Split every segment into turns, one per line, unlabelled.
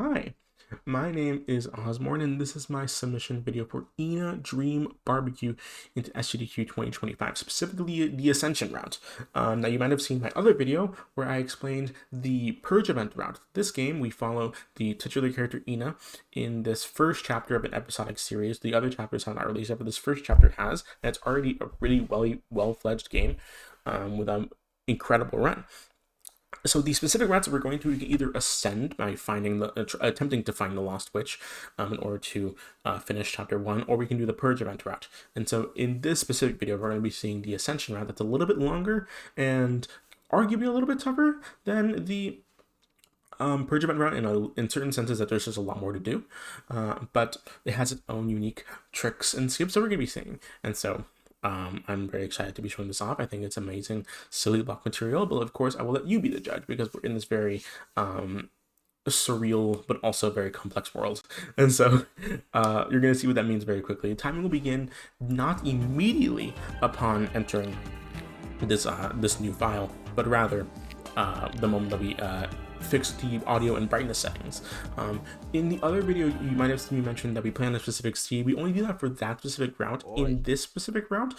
Hi, my name is Osborne, and this is my submission video for ENA Dream Barbecue into SGDQ 2025, specifically the Ascension route. Now, you might have seen my other video where I explained the Purge event route. This game, we follow the titular character ENA in this first chapter of an episodic series. The other chapters have not released yet, but this first chapter has, and it's already a really well-fledged game with an incredible run. So the specific routes that we're going to, we can either ascend by finding attempting to find the lost witch in order to finish chapter 1, or we can do the purge event route. And so in this specific video, we're going to be seeing the ascension route that's a little bit longer and arguably a little bit tougher than the purge event route in certain senses, that there's just a lot more to do, but it has its own unique tricks and skips that we're going to be seeing. And so I'm very excited to be showing this off. I think it's amazing, silly block material, but of course I will let you be the judge, because we're in this very surreal but also very complex world. And so you're going to see what that means very quickly. Timing will begin not immediately upon entering this new file, but rather the moment that we fix the audio and brightness settings. In the other video, you might have seen me mention that we play on a specific seed. We only do that for that specific route. In this specific route,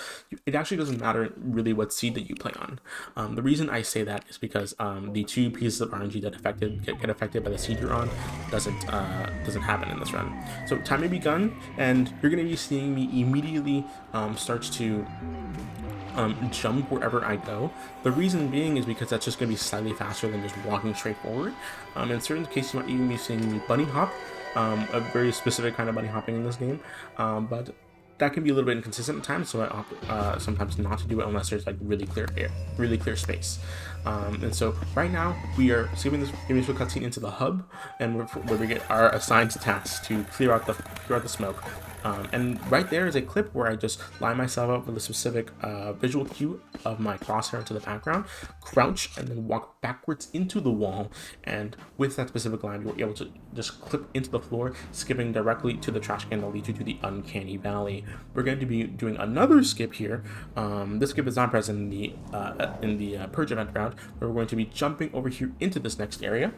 it actually doesn't matter really what seed that you play on. The reason I say that is because the two pieces of RNG that get affected by the seed you're on doesn't happen in this run. So time may be begun, and you're going to be seeing me immediately start to jump wherever I go. The reason being is because that's just going to be slightly faster than just walking straight forward. In certain cases, you might even be seeing me bunny hop, a very specific kind of bunny hopping in this game, but that can be a little bit inconsistent at times, so I opt sometimes not to do it unless there's like really clear space. And so right now we are skipping this initial cutscene into the hub, and where we get our assigned tasks to clear out the smoke. And right there is a clip where I just line myself up with a specific visual cue of my crosshair into the background, crouch, and then walk backwards into the wall. And with that specific line, you're able to just clip into the floor, skipping directly to the trash can that leads you to the Uncanny Valley. We're going to be doing another skip here. This skip is not present in the Purge event route, where we're going to be jumping over here into this next area.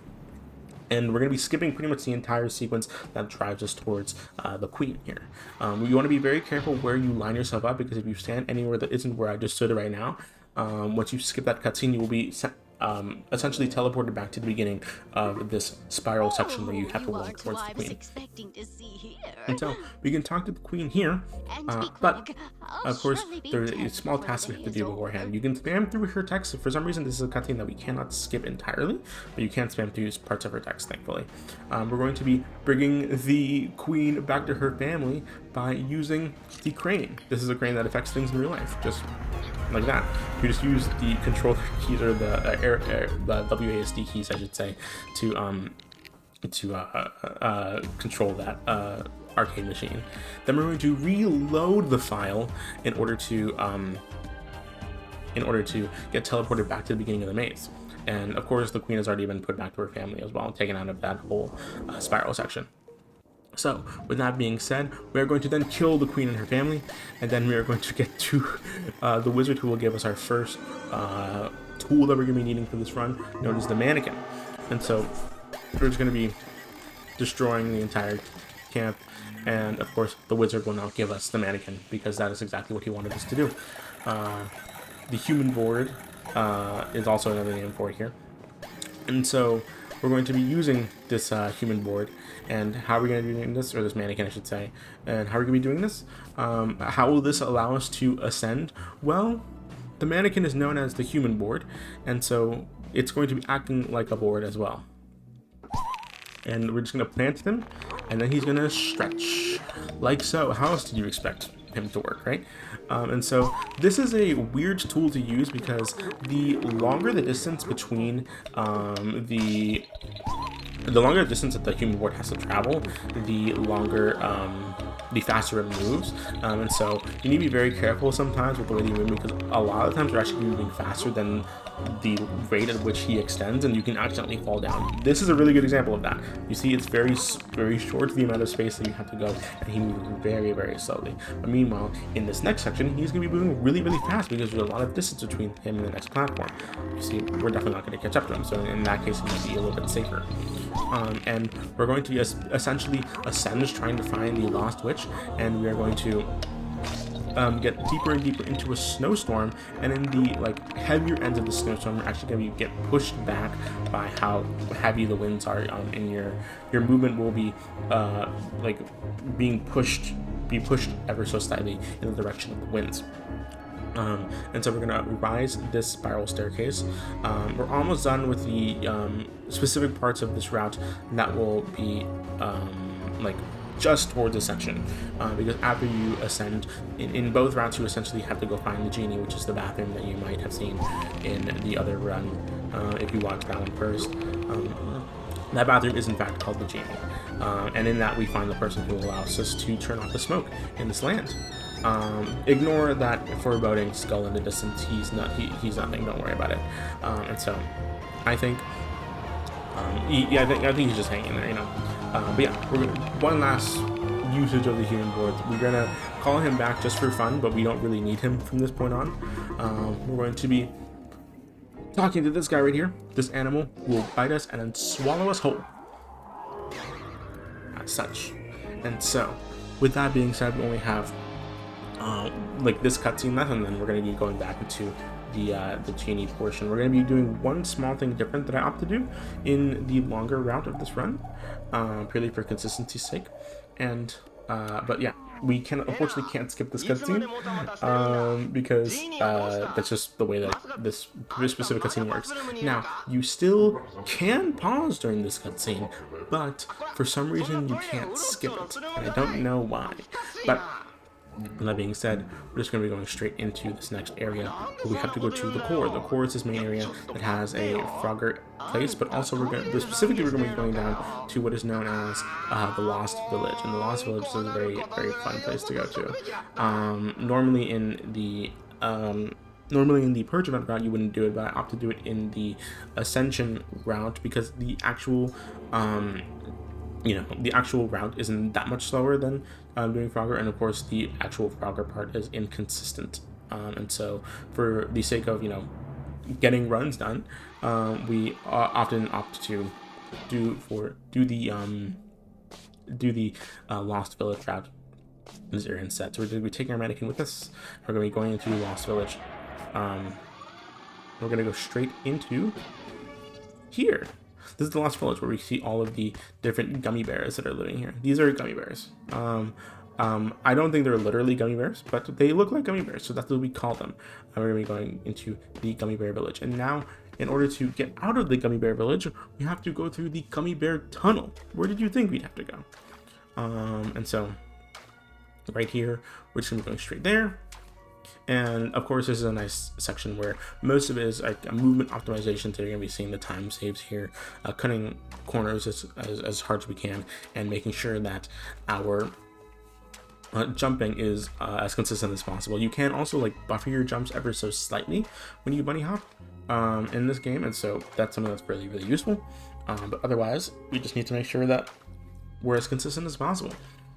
And we're going to be skipping pretty much the entire sequence that drives us towards the queen here. You want to be very careful where you line yourself up, because if you stand anywhere that isn't where I just stood right now, once you skip that cutscene, you will be essentially teleported back to the beginning of this spiral section where you have to walk towards the queen. And so we can talk to the queen here, but of course there's a small task we have to do beforehand. You can spam through her text. For some reason, this is a cutscene that we cannot skip entirely, but you can spam through parts of her text, thankfully. We're going to be bringing the queen back to her family by using the crane. This is a crane that affects things in real life, just like that. You just use the control keys, or the WASD keys, I should say, to control that arcade machine. Then we're going to reload the file in order to get teleported back to the beginning of the maze. And of course, the queen has already been put back to her family as well, taken out of that whole spiral section. So, with that being said, we are going to then kill the queen and her family, and then we are going to get to the wizard, who will give us our first tool that we're going to be needing for this run, known as the mannequin. And so, we're just going to be destroying the entire camp, and of course, the wizard will now give us the mannequin, because that is exactly what he wanted us to do. The Humanboard is also another name for it here. And so, we're going to be using this Humanboard. And how are we going to be doing this, or this mannequin, I should say? And how are we going to be doing this? How will this allow us to ascend? Well, the mannequin is known as the Humanboard, and so it's going to be acting like a board as well. And we're just going to plant him, and then he's going to stretch, like so. How else did you expect him to work, right? And so this is a weird tool to use, because the longer the distance between the longer distance that the Humanboard has to travel, the faster it moves. And so you need to be very careful sometimes with the way you move, because a lot of times you're actually moving faster than the rate at which he extends, and you can accidentally fall down. This is a really good example of that. You see, it's very short, the amount of space that you have to go, and he moves very slowly. But meanwhile, in this next section, he's going to be moving really fast, because there's a lot of distance between him and the next platform. You see, we're definitely not going to catch up to him, so in that case, it might be a little bit safer. And we're going to essentially ascend, trying to find the lost witch, and we are going to get deeper and deeper into a snowstorm, and in the like heavier ends of the snowstorm, you're actually going to get pushed back by how heavy the winds are, and your movement will be like be pushed ever so slightly in the direction of the winds. And so we're gonna rise this spiral staircase. We're almost done with the specific parts of this route that will be like just towards Ascension, because after you ascend in both routes, you essentially have to go find the genie, which is the bathroom that you might have seen in the other run if you watched that one first. That bathroom is in fact called the genie, and in that we find the person who allows us to turn off the smoke in this land. Ignore that foreboding skull in the distance. He's nothing. Don't worry about it. And so, I think, I think he's just hanging there, you know. But yeah, we're gonna, one last usage of the Humanboard. We're gonna call him back just for fun, but we don't really need him from this point on. We're going to be talking to this guy right here. This animal will bite us and then swallow us whole, as such. And so, with that being said, we only have like this cutscene left, and then we're going to be going back into the genie portion. We're going to be doing one small thing different that I opt to do in the longer route of this run, purely for consistency's sake. And but yeah, we unfortunately can't skip this cutscene because that's just the way that this specific cutscene works. Now, you still can pause during this cutscene, but for some reason you can't skip it, and I don't know why. But that being said, we're just going to be going straight into this next area where we have to go to the core. The core is this main area that has a Frogger place, but also specifically we're going to be going down to what is known as the Lost Village. And the Lost Village is a very, very fun place to go to. Normally in the Purge event route you wouldn't do it, but I opt to do it in the Ascension route because the actual the actual route isn't that much slower than doing Frogger, and of course the actual Frogger part is inconsistent, and so for the sake of getting runs done, we often opt to do the Lost Village route in this area instead. So we're going to be taking our mannequin with us. We're going to be going into Lost Village. We're going to go straight into here. This is the Lost Village where we see all of the different gummy bears that are living here. These are gummy bears. I don't think they're literally gummy bears, but they look like gummy bears, so that's what we call them. We're going to be going into the gummy bear village. And now, in order to get out of the gummy bear village, we have to go through the gummy bear tunnel. Where did you think we'd have to go? And so, right here, we're just going to be going straight there. And of course, this is a nice section where most of it is like a movement optimization. So you're going to be seeing the time saves here, cutting corners as hard as we can, and making sure that our jumping is as consistent as possible. You can also like buffer your jumps ever so slightly when you bunny hop in this game, and so that's something that's really, really useful. But otherwise, we just need to make sure that we're as consistent as possible.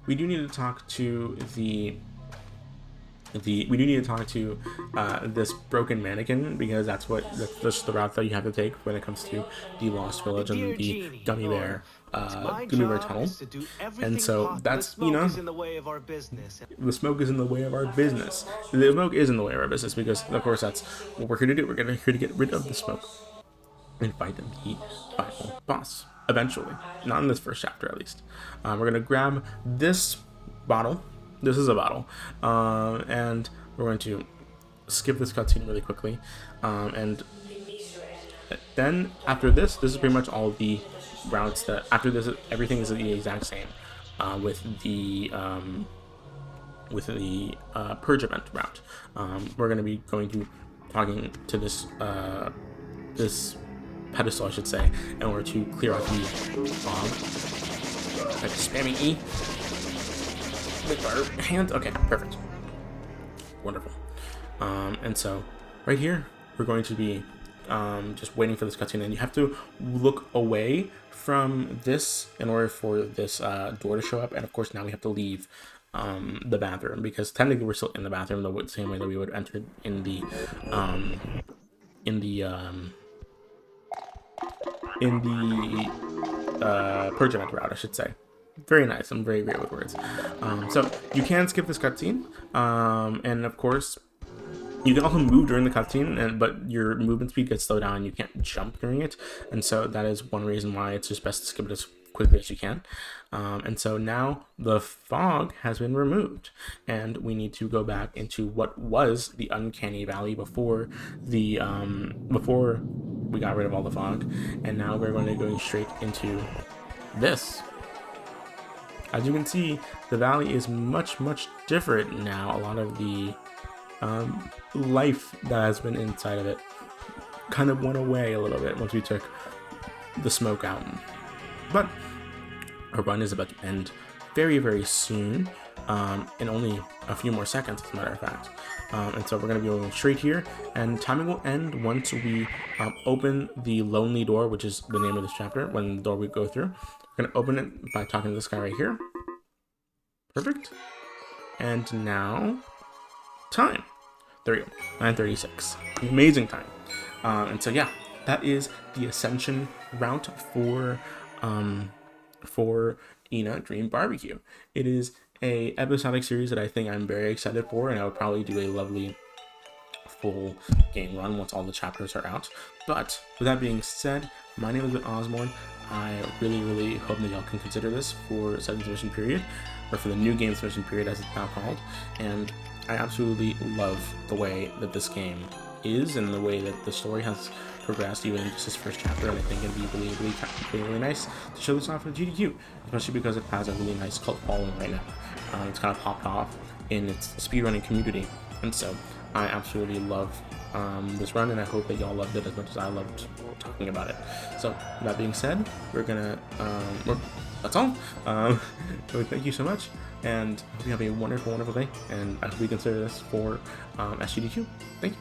We do need to talk to this broken mannequin, because that's just the route that you have to take when it comes to the Lost Village and the gummy bear tunnel. And so that's the smoke is in the way of our business. The smoke is in the way of our business. The smoke is in the way of our business because of course that's what we're here to do. We're here to get rid of the smoke and fight the final boss eventually. Not in this first chapter, at least. We're gonna grab this bottle. This is a bottle, and we're going to skip this cutscene really quickly, and then after this is pretty much all the routes that after this everything is the exact same, with the Purge event route. We're going to be talking to this pedestal, I should say, in order to clear out the fog. Like spamming E with our hands. Okay, perfect. Wonderful. And so right here we're going to be just waiting for this cutscene, and you have to look away from this in order for this door to show up. And of course now we have to leave the bathroom, because technically we're still in the bathroom the same way that we would enter in the purge event route, I should say. Very nice. I'm very great with words. So you can skip this cutscene, and of course, you can also move during the cutscene, but your movement speed gets slowed down. You can't jump during it, and so that is one reason why it's just best to skip it as quickly as you can. And so now the fog has been removed, and we need to go back into what was the Uncanny Valley before the before we got rid of all the fog, and now we're going to go straight into this. As you can see, the valley is much different now. A lot of the life that has been inside of it kind of went away a little bit once we took the smoke out. But our run is about to end very soon, in only a few more seconds, as a matter of fact. And so we're going to be going straight here, and timing will end once we open the lonely door, which is the name of this chapter. When the door we go through, we're going to open it by talking to this guy right here. Perfect. And now, time. There we go. 9:36. Amazing time. And so yeah, that is the Ascension route for ENA Dream Barbecue. It is a episodic series that I think I'm very excited for, and I would probably do a lovely full game run once all the chapters are out. But with that being said, my name is Osborne. I really hope that y'all can consider this for 7th Mission Period, or for the new game Mission Period as it's now called. And I absolutely love the way that this game is and the way that the story has progressed even in just this first chapter, and I think it'd be really nice to show this off for the GDQ, especially because it has a really nice cult following right now. It's kind of popped off in its speedrunning community, and so I absolutely love this run, and I hope that y'all loved it as much as I loved talking about it. So that being said, we're gonna that's all. So thank you so much, and I hope you have a wonderful day, and I hope you consider this for SGDQ. Thank you.